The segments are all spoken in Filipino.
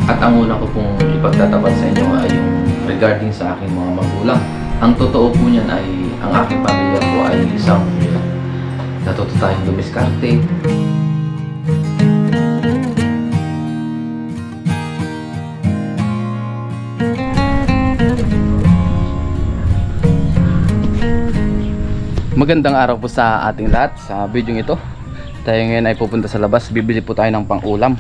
At ang una ko pong ipagtatapat sa inyo ay yung regarding sa aking mga magulang. Ang totoo po niyan ay ang aking pamilya po ay isang natuto tayong dumiskarte. Magandang araw po sa ating lahat. Sa video ito, tayo ngayon ay pupunta sa labas. Bibili po tayo ng pang-ulam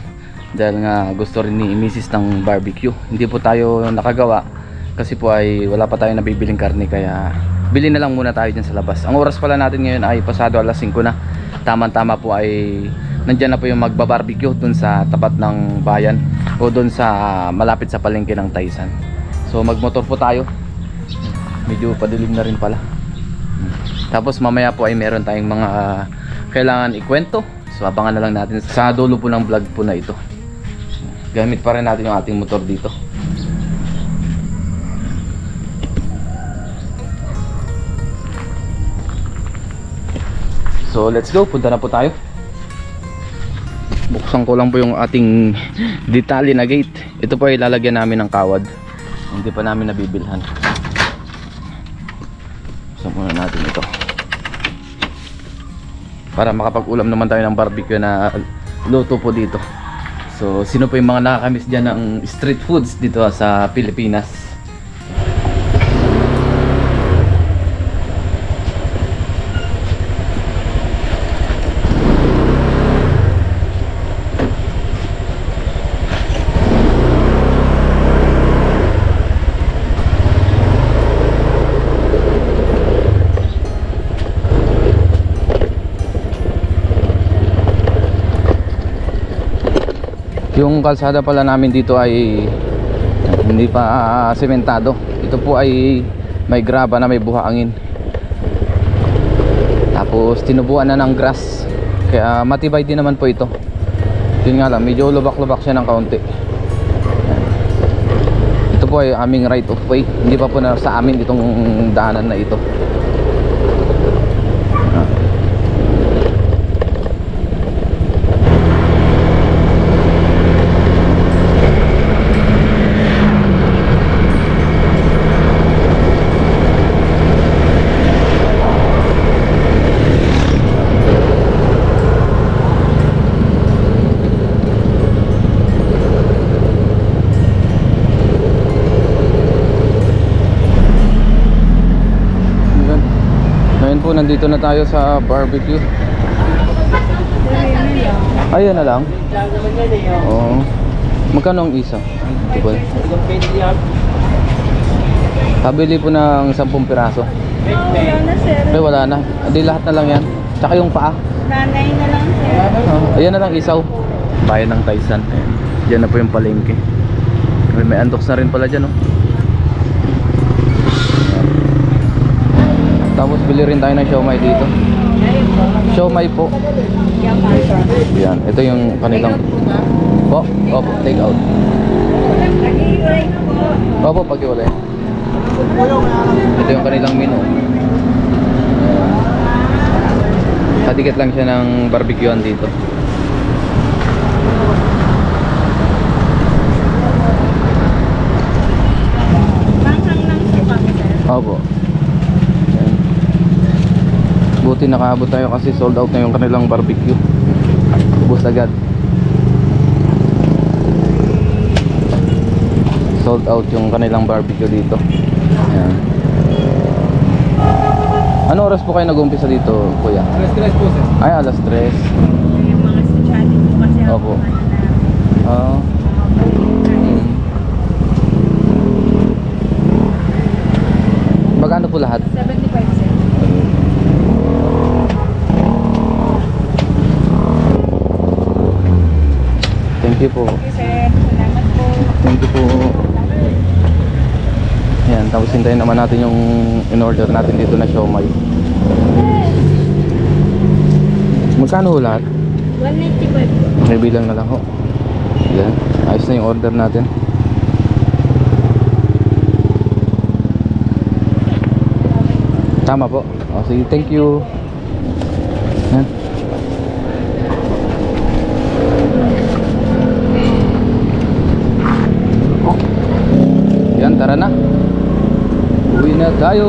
dahil nga gusto rin ni Mrs. ng barbecue. Hindi po tayo nakagawa kasi po ay wala pa tayong nabibiling karne, kaya bili na lang muna tayo dyan sa labas. Ang oras pala natin ngayon ay pasado alas 5 na. Tama-tama po ay nandyan na po yung magbabarbecue dun sa tapat ng bayan o dun sa malapit sa palengke ng Taysan. So magmotor po tayo. Medyo padilim na rin pala. Tapos mamaya po ay meron tayong mga kailangan ikwento. So abangan na lang natin sa dulo po ng vlog po na ito. Gamit pa rin natin yung ating motor dito. So let's go, punta na po tayo. Buksan ko lang po yung ating detalye na gate. Ito po ay lalagyan namin ng kawad. Hindi pa namin nabibilhan. Buksan muna natin ito para makapag-ulam naman tayo ng barbecue na luto po dito. So sino po yung mga nakakamiss dyan ng street foods dito sa Pilipinas? Yung kalsada pala namin dito ay hindi pa sementado. Ito po ay may graba na may buhangin. Tapos tinubuan na ng grass. Kaya matibay din naman po ito. Yun nga lang, medyo lubak-lubak siya ng kaunti. Ito po ay aming right of way. Hindi pa po na sa amin itong daanan na ito. Nandito na tayo sa barbecue. Ayan na lang. Oo. Magkano ang isa? Tibol. Pabili po ng 10 piraso. Ay, wala na. Hindi, lahat na lang yan. Tsaka yung paa. Nanay na lang, sir. Ayan na lang, isaw. Bayan ng Taysan. Diyan na po yung palengke. May andoks na rin pala dyan, oh. Tapos bili rin tayo ng siomai dito. Siomai po. Yan, ito yung kanilang po, opo, take out. Opo, pag-iwalay. Ito yung kanilang menu. Kadikit lang siya ng barbecuean dito. Manghang lang siya kami, sir. Opo. Buti nakaabot tayo kasi sold out na yung kanilang barbecue. Ubus agad. Sold out yung kanilang barbecue dito. Ayan. Ano oras po kayo nag-umpisa dito, kuya? Alas 3 po, sir. Ay, alas 3. Yung mga estudyante po kasi ako. Opo. Magkano po lahat? 75, sir. Thank you po. Thank you, sir. Salamat po. Thank you po. Yan, tapos hintayin naman natin yung in-order natin dito na siomai. Magkano ho lahat? 195. May bilang na lang ho. Yan, ayos na yung order natin. Tama po. O, sige, thank you. Yan. tara na. Uwi na tayo.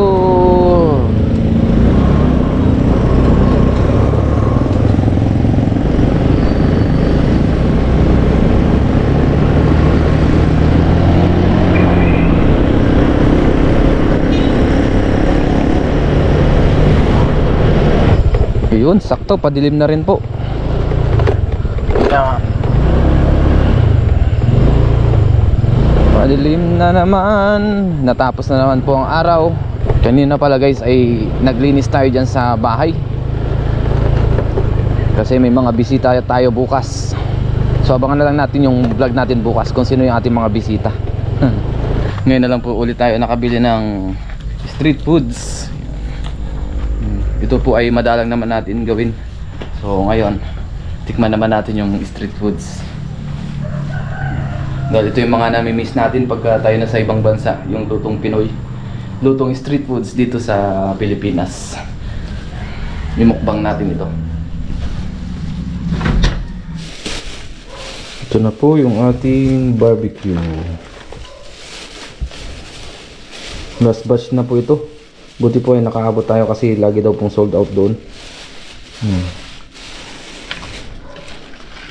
Yun, sakto, padilim na rin po. Padilim na naman. Natapos na naman po ang araw. Kanina pala guys ay naglinis tayo dyan sa bahay, kasi may mga bisita tayo bukas. So abangan na lang natin yung vlog natin bukas kung sino yung ating mga bisita. Ngayon na lang po ulit tayo nakabili ng street foods. Ito po ay madalang naman natin gawin. So ngayon, tikman naman natin yung street foods. Dahil ito yung mga nami-miss natin pagka tayo na sa ibang bansa, yung lutong Pinoy, lutong street foods dito sa Pilipinas. Imukbang natin ito. Ito na po yung ating barbecue. Last batch na po ito. Buti po ay nakaabot tayo kasi lagi daw pong sold out doon.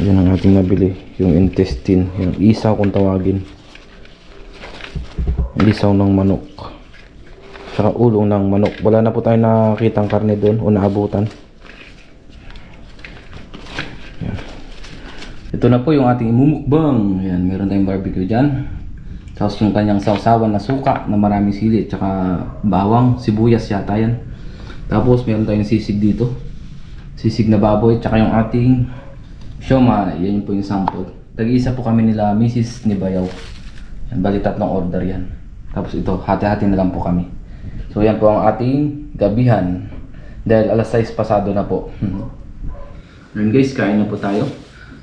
Yan ang ating nabili. Yung intestine, yung isaw kung tawagin. Isaw ng manok, saka ulong ng manok. Wala na po tayo nakitang karne doon o naabutan. Yan. Ito na po yung ating mumukbang. Yan, meron tayong barbecue dyan. Tapos yung kanyang sausawan na suka na maraming sili, tsaka bawang, sibuyas yata yan. Tapos meron tayong sisig dito, sisig na baboy, tsaka yung ating siomai. Yan po yung sample. Tag-isa po kami nila Mrs. Nibayaw. Yan, bali tatlong order yan. Tapos ito, hati-hati na lang po kami. So yan po ang ating gabihan, dahil alas 6 pasado na po. Ngayon guys, kain na po tayo.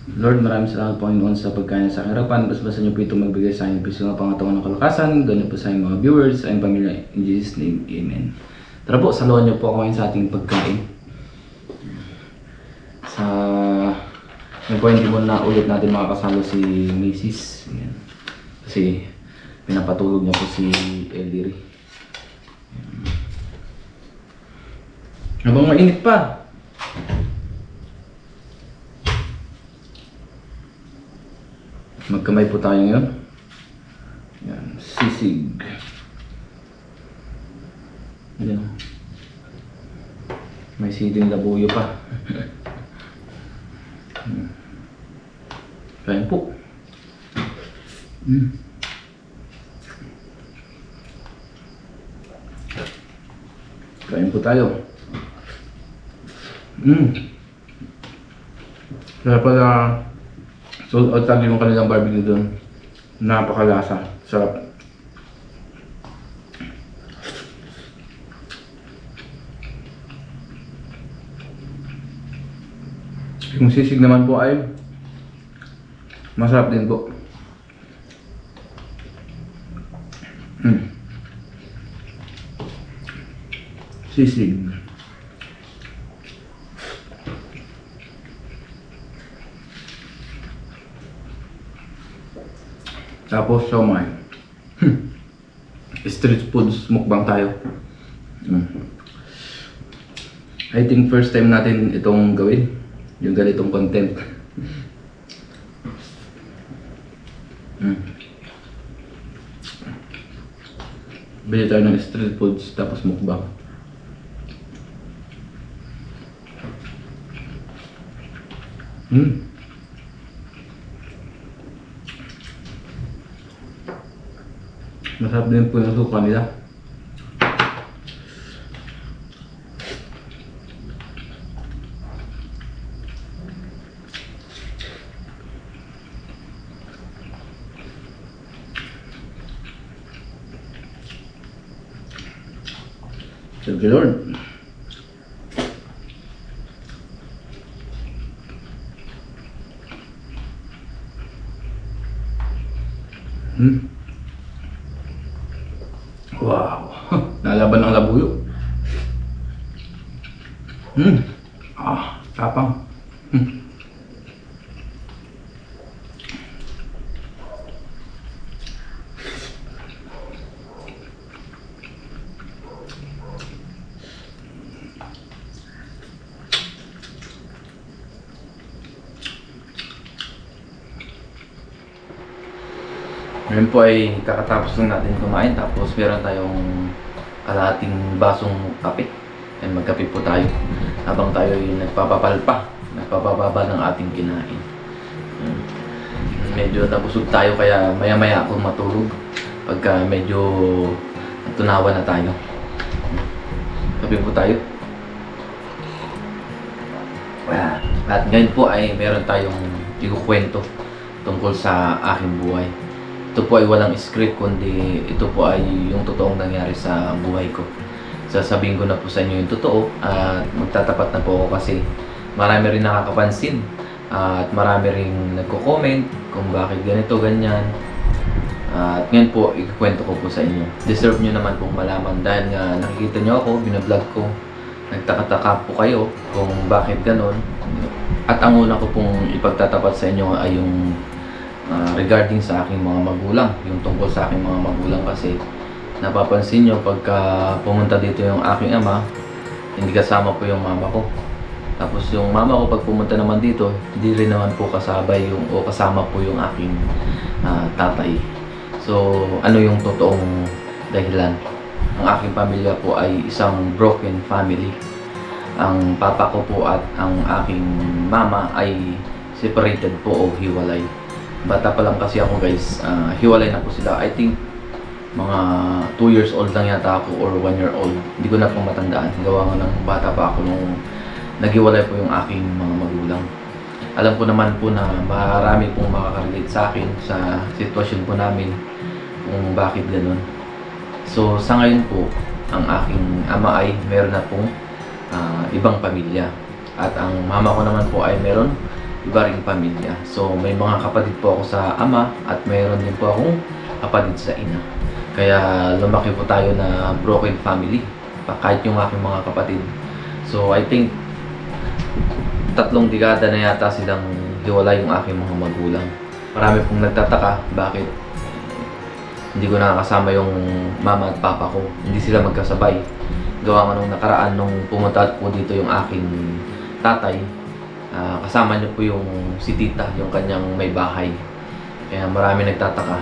Lord, maraming salamat po Panginoon sa pagkain sa harapan. Basta-basta niyo po ito magbigay sa aking piso ng pangatawan ng kalakasan. Ganyan po sa aking mga viewers, sa aking pamilya. In Jesus' name, Amen. Tara po, saluhan niyo po ako ngayon sa ating pagkain. May po hindi mo na ulit natin makakasalo si Mrs. Ayan. Kasi pinapatulog niya po si Ellery. Habang mainit pa. Magkamay po tayo ngayon. Yan, sisig. Yan. May siling labuyo pa. Kain po. Kain po tayo. Kaya pala sold out lagi yung kanilang barbecue doon. Napakalasa. Sarap. Yung sisig naman po ay masarap din po. Sisig. Tapos siomai. Street foods mukbang tayo. I think first time natin itong gawin, yung ganitong content. Bili tayo ng street foods tapos mukbang. Masarap din po yung suka nila. Thank you, Lord. Wow. Nalaban ng labuyo. Tapang. Ngayon po ay kakatapos lang natin kumain, tapos meron tayong kalahating basong kape. And magkape po tayo habang tayo ay nagpapababa ng ating kinain. Medyo nabusog tayo kaya maya-maya ako matulog pagka medyo tunawa na tayo. Kape po tayo. At ngayon po ay meron tayong ikukwento tungkol sa aking buhay. Ito po ay walang script, kundi ito po ay yung totoong nangyari sa buhay ko. Sasabihin ko na po sa inyo yung totoo at magtatapat na po ako kasi marami rin nakakapansin at marami rin nagko-comment kung bakit ganito, ganyan. At ngayon po, ikikwento ko po sa inyo. Deserve nyo naman pong malaman dahil nga nakikita nyo ako, binablog ko. Nagtakataka po kayo kung bakit ganon. At ang una ko pong ipagtatapat sa inyo ay yung regarding sa aking mga magulang, yung tungkol sa aking mga magulang kasi napapansin nyo pagka pumunta dito yung aking ama, hindi kasama po yung mama ko. Tapos yung mama ko pag pumunta naman dito, hindi rin naman po kasabay yung, o kasama po yung aking tatay. So ano yung totoong dahilan? Ang aking pamilya po ay isang broken family. Ang papa ko po at ang aking mama ay separated po o hiwalay. Bata pa lang kasi ako guys, hiwalay na po sila. I think mga 2 years old lang yata ako or 1 year old. Hindi ko na po matandaan. Gawa nga ng bata pa ako nung naghiwalay po yung aking mga magulang. Alam ko naman po na marami pong makakarelate sa akin sa sitwasyon po namin kung bakit ganun. So sa ngayon po, ang aking ama ay meron na pong ibang pamilya. At ang mama ko naman po ay meron iba ring pamilya. So may mga kapatid po ako sa ama at mayroon din po akong kapatid sa ina. Kaya lumaki po tayo na broken family, kahit yung aking mga kapatid. So I think 3 dekada na yata silang hiwalay yung aking mga magulang. Marami pong nagtataka bakit hindi ko nakakasama yung mama at papa ko. Hindi sila magkasabay. Gawa nga nung nakaraan nung pumunta po dito yung aking tatay, kasama niyo po yung si tita, yung kanyang may bahay. Kaya marami nagtataka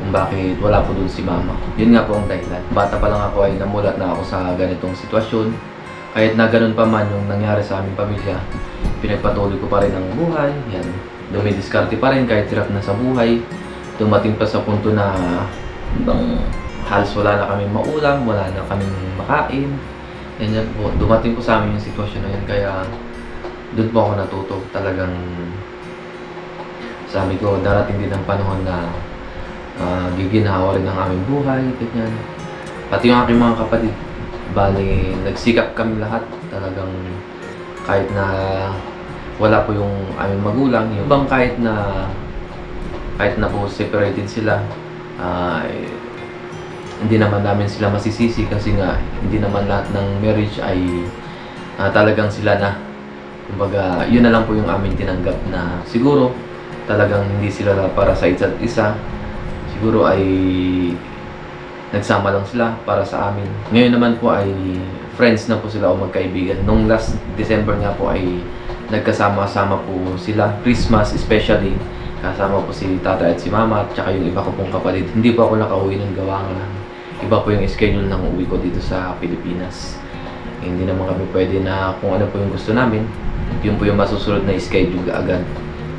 kung bakit wala po dun si mama. Yun nga po ang dahilan. Bata pa lang ako ay namulat na ako sa ganitong sitwasyon. Kahit na ganun pa man yung nangyari sa aming pamilya, pinagpatuloy ko pa rin ang buhay. Yan. Dumidiskarte pa rin kahit hirap na sa buhay. Dumating pa sa punto na halos wala na kaming maulam, wala na kaming makain. Yan po. Dumating po sa amin yung sitwasyon na yun. Kaya doon po ako natuto. Talagang sabi ko, darating din ang panahon na giginhawa rin ang aming buhay, ganyan. Pati yung aking mga kapatid, bali, nagsikap kami lahat. Talagang kahit na wala po yung aming magulang, yung bang kahit na po separated sila, hindi naman namin sila masisisi kasi nga hindi naman lahat ng marriage ay talagang sila na. Kumbaga, yun na lang po yung aming tinanggap na siguro talagang hindi sila para sa isa't isa. Siguro ay nagsama lang sila para sa amin. Ngayon naman po ay friends na po sila o magkaibigan. Nung last December nga po ay nagkasama-sama po sila. Christmas especially, kasama po si tatay at si mama at saka yung iba ko pong kapatid. Hindi po ako nakauwi ng gawa nga. Iba po yung schedule ng uwi ko dito sa Pilipinas. Hindi naman kami pwede na kung ano po yung gusto namin, yun po yung masusunod na schedule agad.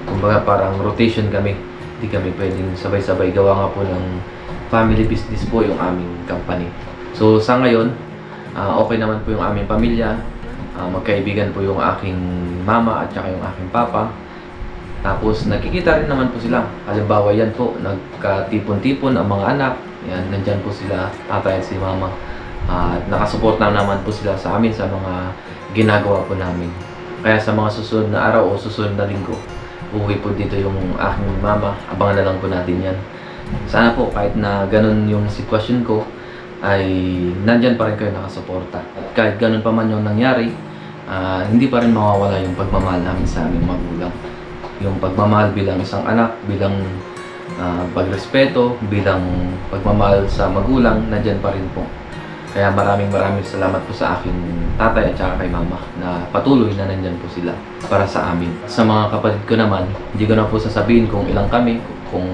Kumbaga parang rotation kami. Hindi kami pwedeng sabay-sabay. Gawa nga po ng family business po yung aming company. So sa ngayon, okay naman po yung aming pamilya. Magkaibigan po yung aking mama at saka yung aking papa. Tapos nakikita rin naman po sila. Halimbawa yan po, nagkatipon-tipon ang mga anak. Yan, nandyan po sila, tatay at si mama. At nakasupport na naman po sila sa amin sa mga ginagawa po namin. Kaya sa mga susunod na araw o susunod na linggo, uuwi po dito yung aking mama. Abangan na lang po natin yan. Sana po kahit na ganun yung sitwasyon ko, ay nandyan pa rin kayo nakasuporta. At kahit ganun pa man yung nangyari, hindi pa rin mawawala yung pagmamahal namin sa aming magulang. Yung pagmamahal bilang isang anak, bilang pagrespeto, bilang pagmamahal sa magulang, nandyan pa rin po. Kaya maraming salamat po sa aking tatay at saka kay mama na patuloy na nandyan po sila para sa amin. Sa mga kapatid ko naman, hindi ko na po sasabihin kung ilang kami, kung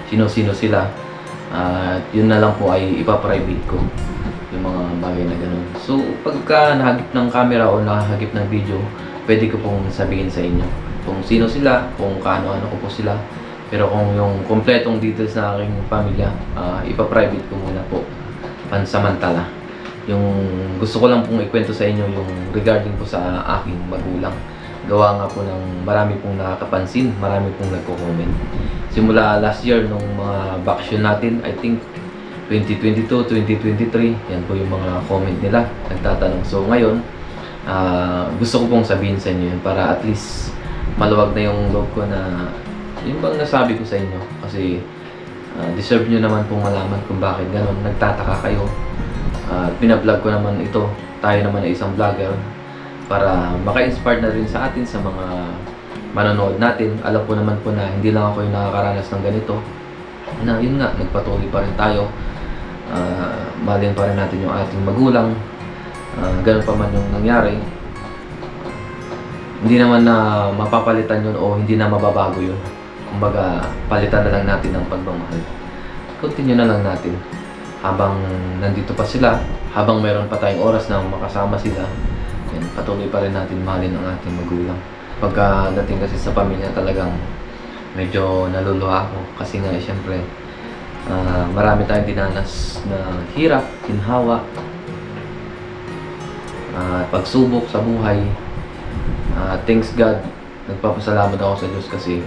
sino-sino sila. At yun na lang po ay ipaprivate ko yung mga bagay na ganun. So pagka nahagip ng camera o nahagip ng video, pwede ko pong sabihin sa inyo kung sino sila, kung kaano-ano ko po sila. Pero kung yung kompletong details na aking pamilya, ipaprivate ko muna po pansamantala. Yung gusto ko lang pong ikwento sa inyo yung regarding po sa aking magulang. Gawa nga po ng marami pong nakakapansin, marami pong nagko-comment. Simula last year nung mga vacation natin, I think 2022, 2023, yan po yung mga comment nila, nagtatanong. So ngayon, gusto ko pong sabihin sa inyo yun para at least maluwag na yung loob ko na yung bang nasabi ko sa inyo. Kasi deserve nyo naman pong malaman kung bakit ganun. Nagtataka kayo. Pinablog ko naman ito. Tayo naman ay isang vlogger para maka-inspire na rin sa atin sa mga manonood natin. Alam ko naman po na hindi lang ako yung nakakaranas ng ganito. Na yun nga, nagpatuloy pa rin tayo. Mahalin pa rin natin yung ating magulang. Ganun pa man yung nangyari. Hindi naman na mapapalitan yun o hindi na mababago yun. Kumbaga, palitan na lang natin ang pagmamahal. Continue na lang natin. Habang nandito pa sila, habang meron pa tayong oras na makasama sila, yan, patuloy pa rin natin mahalin ang ating magulang. Pagka dating kasi sa pamilya talagang medyo naluluha ako. Kasi nga, siyempre, marami tayong dinanas na hirap, ginhawa, pagsubok sa buhay. Thanks God, nagpapasalamat ako sa Diyos kasi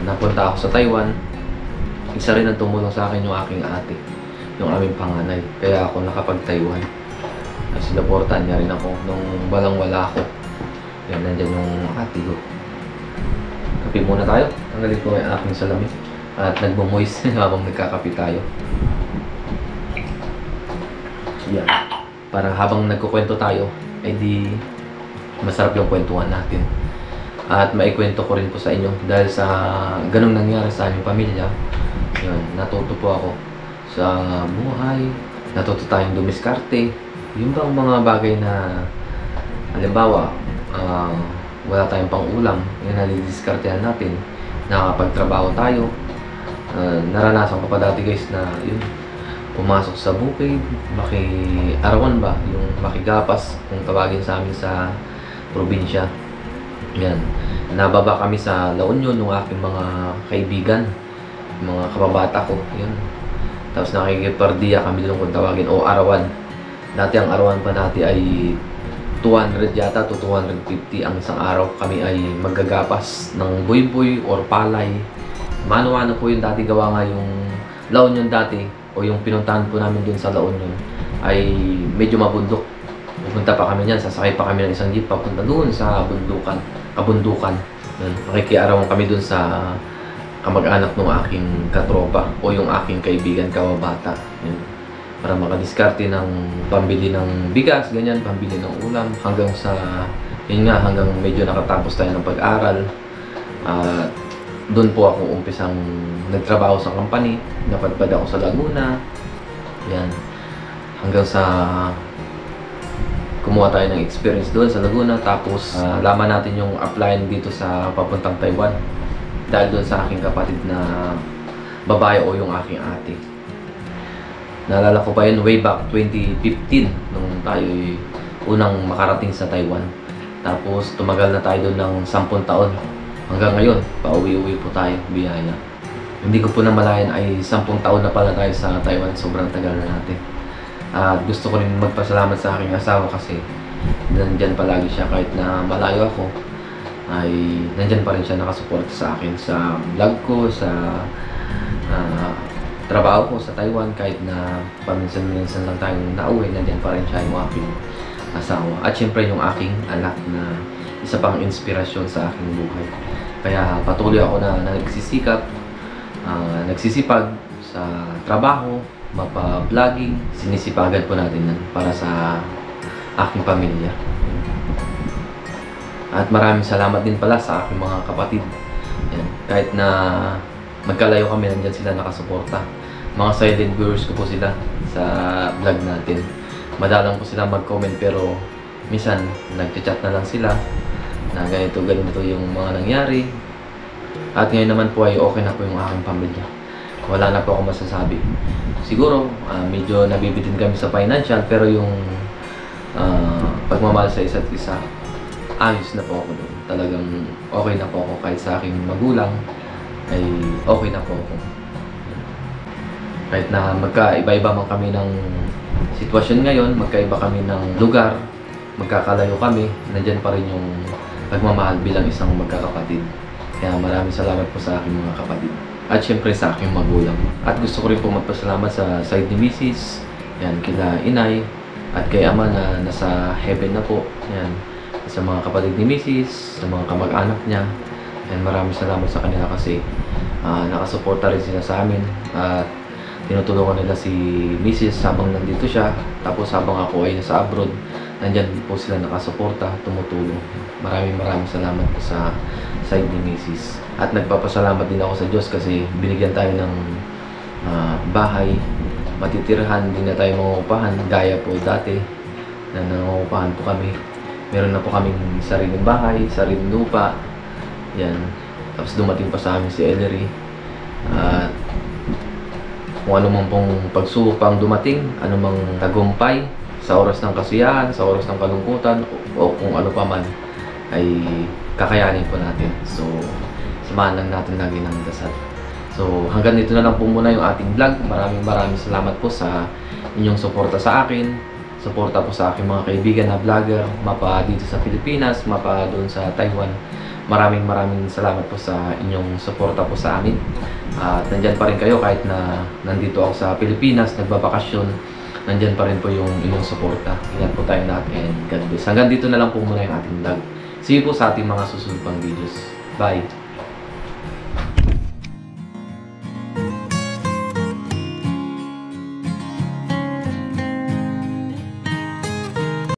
napunta ako sa Taiwan. Isa rin ang tumulong sa akin yung aking ate, yung aming panganay. Kaya ako nakapag-Taiwan. Sinuportahan niya rin ako nung walang-wala ako. Yan, nandyan yung ate ko. Kape muna tayo. Tanggalin ko yung aking salamin. At nagmo-moist habang nagkakape tayo. Yan. Para habang nagkukwento tayo, ay di masarap yung kwentuhan natin. At maikwento ko rin po sa inyo dahil sa ganung nangyari sa aming pamilya. Yun, natuto po ako sa buhay. Natuto tayong dumiskarte. Yung bang mga bagay na halimbawa, wala tayong pang-ulam, yung nalidiskartehan natin, nakapagtrabaho tayo. Naranasan ko pa dati guys na yun, pumasok sa bukid, maki-arawan ba, yung makigapas kung tawagin sa amin sa probinsya. Yan, nababa kami sa La Union ng aking mga kaibigan, mga kababata ko, yun. Tapos nakikipardiya kami doon kung tawagin, o arawan. Dati ang arawan pa natin ay 200 yata to 250 ang isang araw. Kami ay maggagapas ng buy-buy or palay. Mano-ano po yung dati, gawa nga yung La Union dati o yung pinuntahan po namin dun sa La Union ay medyo mabundok. Pupunta pa kami niyan, sasakay pa kami ng isang jeep papunta doon sa kabundukan. Makikiarawan kami doon sa kamag-anak ng aking katropa o yung aking kaibigan kawabata. Yun. Para makadiskarte ng pambili ng bigas, ganyan, pambili ng ulam, hanggang sa, yun nga, hanggang medyo nakatapos tayo ng pag-aral. Doon po ako umpisang nagtrabaho sa company, napadpad ako sa Laguna, yan, hanggang sa kumuha tayo ng experience doon sa Laguna. Tapos laman natin yung applyan dito sa papuntang Taiwan dahil doon sa aking kapatid na babae o yung aking ate. Naalala ko pa yun way back 2015 nung tayo unang makarating sa Taiwan. Tapos tumagal na tayo doon ng 10 taon. Hanggang ngayon, pauwi-uwi po tayo, biyaya. Hindi ko po namalayan ay 10 taon na pala tayo sa Taiwan. Sobrang tagal na natin. At gusto ko rin magpasalamat sa aking asawa kasi nandyan palagi siya kahit na malayo ako. Ay nandyan pa rin siya nakasuporta sa akin sa vlog ko, sa trabaho ko sa Taiwan. Kahit na paminsan-minsan lang tayong nauwi, nandyan pa rin siya yung aking asawa. At syempre yung aking anak na isa pang inspirasyon sa aking buhay. Kaya patuloy ako na nagsisikap, nagsisipag sa trabaho, mapa-vlogging. Sinisipagan po natin yan para sa aking pamilya. At maraming salamat din pala sa aking mga kapatid. Yan. Kahit na magkalayo kami, nandyan sila nakasuporta. Mga silent viewers ko po sila sa vlog natin. Madalang po sila mag-comment pero minsan nag-chat na lang sila na ganito yung mga nangyari. At ngayon naman po ay okay na po yung aking pamilya. wala na po ako masasabi. Siguro, medyo nabibitin kami sa financial, pero yung pagmamahal sa isa't isa, ayos na po ako doon. Talagang okay na po ako kahit sa aking magulang, ay okay na po ako. Kahit na magkaiba-iba man kami ng sitwasyon ngayon, magkaiba kami ng lugar, magkakalayo kami, nandyan pa rin yung pagmamahal bilang isang magkakapatid. Kaya maraming salamat po sa aking mga kapatid. At syempre sa aking magulang. At gusto ko rin po magpasalamat sa side ni Mrs. Yan, kila Inay. At kay Ama na nasa heaven na po. Yan, sa mga kapatid ni Mrs. Sa mga kamag-anak niya. Yan, maraming salamat sa kanila kasi nakasuporta rin sila sa amin. At tinutulungan nila si Mrs. habang nandito siya. Tapos habang ako ay nasa abroad, nandyan po sila nakasuporta, tumutulong. Maraming salamat po sa side ni Mrs. At nagpapasalamat din ako sa Diyos kasi binigyan tayo ng bahay, matitirahan, hindi na tayo mangungupahan gaya po dati na nangungupahan po kami. Meron na po kaming sariling bahay, sariling lupa. Yan. Tapos dumating pa sa amin si Ellery. At kung ano man pong pagsubok pang dumating, ano mang tagumpay sa oras ng kasiyahan, sa oras ng kalungkutan, o kung ano pa man, ay kakayanin po natin. So, samahan lang natin lagi ng dasal. So, hanggang dito na lang po muna yung ating vlog. Maraming salamat po sa inyong suporta sa akin. Suporta po sa aking mga kaibigan na vlogger, mapa dito sa Pilipinas, mapa doon sa Taiwan. Maraming salamat po sa inyong suporta po sa amin. At nandyan pa rin kayo kahit na nandito ako sa Pilipinas, nagbabakasyon. Nandyan pa rin po yung inyong suporta. Ingat po tayo lahat and God bless. Hanggang dito na lang po muna yung ating vlog. See you po sa ating mga susunod pang videos. Bye!